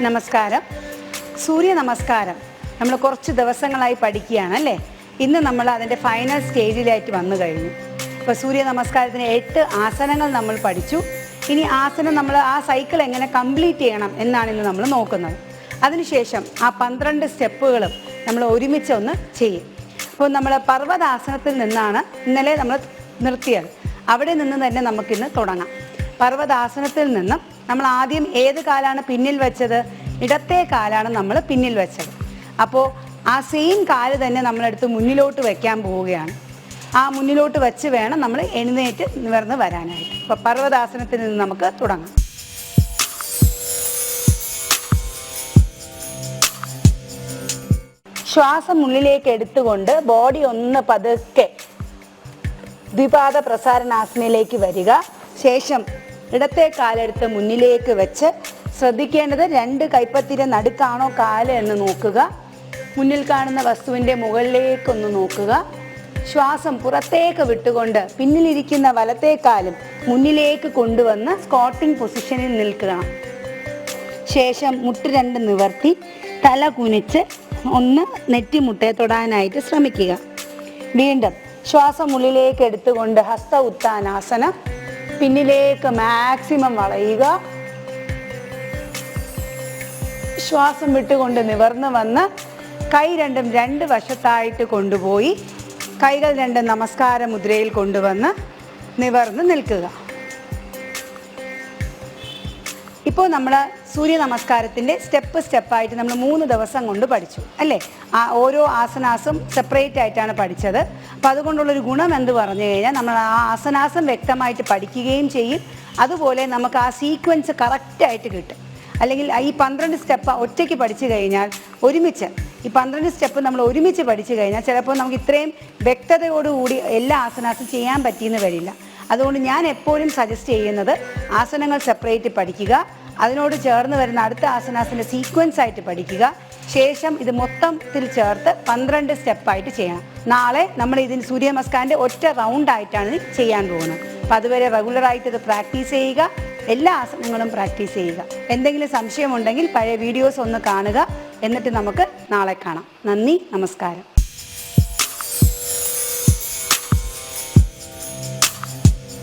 നമസ്കാരം. സൂര്യ നമസ്കാരം നമ്മൾ കുറച്ച് ദിവസങ്ങളായി പഠിക്കുകയാണ് അല്ലേ. ഇന്ന് നമ്മൾ അതിൻ്റെ ഫൈനൽ സ്റ്റേജിലായിട്ട് വന്നു കഴിഞ്ഞു. ഇപ്പോൾ സൂര്യ നമസ്കാരത്തിന് 8 ആസനങ്ങൾ നമ്മൾ പഠിച്ചു. ഇനി ആസനം നമ്മൾ ആ സൈക്കിൾ എങ്ങനെ കംപ്ലീറ്റ് ചെയ്യണം എന്നാണ് ഇന്ന് നമ്മൾ നോക്കുന്നത്. അതിനുശേഷം ആ 12 സ്റ്റെപ്പുകളും നമ്മൾ ഒരുമിച്ച് ഒന്ന് ചെയ്യും. അപ്പോൾ നമ്മൾ പർവ്വതാസനത്തിൽ നിന്നാണ് ഇന്നലെ നമ്മൾ നിർത്തിയത്. അവിടെ നിന്ന് തന്നെ നമുക്കിന്ന് തുടങ്ങാം. പർവ്വതാസനത്തിൽ നിന്നും നമ്മൾ ആദ്യം ഏത് കാലാണ് പിന്നിൽ വെച്ചത്? ഇടത്തെ കാലാണ് നമ്മൾ പിന്നിൽ വെച്ചത്. അപ്പോൾ ആ സെയിം കാല് തന്നെ നമ്മളെടുത്ത് മുന്നിലോട്ട് വയ്ക്കാൻ പോവുകയാണ്. ആ മുന്നിലോട്ട് വെച്ച് വേണം നമ്മൾ എഴുന്നേറ്റ് നിവർന്ന് വരാനായിട്ട്. അപ്പോൾ പർവ്വതാസനത്തിൽ നിന്ന് നമുക്ക് തുടങ്ങാം. ശ്വാസം ഉള്ളിലേക്ക് എടുത്തുകൊണ്ട് ബോഡി ഒന്ന് പതുക്കെ ദ്വിപാദ പ്രസാരണാസനയിലേക്ക് വരിക. ശേഷം ഇടത്തെ കാലെടുത്ത് മുന്നിലേക്ക് വെച്ച് ശ്രദ്ധിക്കേണ്ടത് 2 കൈപ്പത്തിയുടെ നടുക്കാണോ കാല് എന്ന് നോക്കുക. മുന്നിൽ കാണുന്ന വസ്തുവിൻ്റെ മുകളിലേക്കൊന്ന് നോക്കുക. ശ്വാസം പുറത്തേക്ക് വിട്ടുകൊണ്ട് പിന്നിലിരിക്കുന്ന വലത്തെ കാലും മുന്നിലേക്ക് കൊണ്ടുവന്ന് സ്ക്വാട്ടിംഗ് പൊസിഷനിൽ നിൽക്കണം. ശേഷം മുട്ട് 2 നിവർത്തി തല കുനിച്ച് ഒന്ന് നെറ്റിമുട്ടയെ തൊടാനായിട്ട് ശ്രമിക്കുക. വീണ്ടും ശ്വാസം ഉള്ളിലേക്ക് എടുത്തുകൊണ്ട് ഹസ്ത ഉത്താനാസനം. പിന്നിലേക്ക് മാക്സിമം വളയുക. ശ്വാസം വിട്ടുകൊണ്ട് നിവർന്ന് വന്ന് കൈ രണ്ടും 2 വശത്തായിട്ട് കൊണ്ടുപോയി കൈകൾ 2 നമസ്കാര മുദ്രയിൽ കൊണ്ടുവന്ന് നിവർന്ന് നിൽക്കുക. ഇപ്പോൾ നമ്മൾ സൂര്യ നമസ്കാരത്തിൻ്റെ സ്റ്റെപ്പായിട്ട് നമ്മൾ 3 ദിവസം കൊണ്ട് പഠിച്ചു അല്ലേ. ആ ഓരോ ആസനാസും സെപ്പറേറ്റ് ആയിട്ടാണ് പഠിച്ചത്. അപ്പോൾ അതുകൊണ്ടുള്ളൊരു ഗുണം എന്ത് പറഞ്ഞു കഴിഞ്ഞാൽ നമ്മൾ ആ ആസനാസം വ്യക്തമായിട്ട് പഠിക്കുകയും ചെയ്യും. അതുപോലെ നമുക്ക് ആ സീക്വൻസ് കറക്റ്റായിട്ട് കിട്ടും. അല്ലെങ്കിൽ ഈ 12 സ്റ്റെപ്പ് ഒറ്റയ്ക്ക് പഠിച്ചു കഴിഞ്ഞാൽ ഒരുമിച്ച് ഈ 12 സ്റ്റെപ്പ് നമ്മൾ ഒരുമിച്ച് പഠിച്ചു കഴിഞ്ഞാൽ ചിലപ്പോൾ നമുക്ക് ഇത്രയും വ്യക്തതയോടുകൂടി എല്ലാ ആസനാസും ചെയ്യാൻ പറ്റിയെന്ന് വരില്ല. അതുകൊണ്ട് ഞാൻ എപ്പോഴും സജസ്റ്റ് ചെയ്യുന്നത് ആസനങ്ങൾ സെപ്പറേറ്റ് പഠിക്കുക, അതിനോട് ചേർന്ന് വരുന്ന അടുത്ത ആസനാസിൻ്റെ സീക്വൻസ് ആയിട്ട് പഠിക്കുക. ശേഷം ഇത് മൊത്തത്തിൽ ചേർത്ത് 12 സ്റ്റെപ്പായിട്ട് ചെയ്യണം. നാളെ നമ്മൾ ഇതിന് സൂര്യ നമസ്കാരൻ്റെ ഒറ്റ റൗണ്ടായിട്ടാണ് ചെയ്യാൻ പോകുന്നത്. അപ്പോൾ അതുവരെ റെഗുലറായിട്ട് ഇത് പ്രാക്ടീസ് ചെയ്യുക, എല്ലാ ആസനങ്ങളും പ്രാക്ടീസ് ചെയ്യുക. എന്തെങ്കിലും സംശയമുണ്ടെങ്കിൽ പഴയ വീഡിയോസ് ഒന്ന് കാണുക. എന്നിട്ട് നമുക്ക് നാളെ കാണാം. നന്ദി, നമസ്കാരം.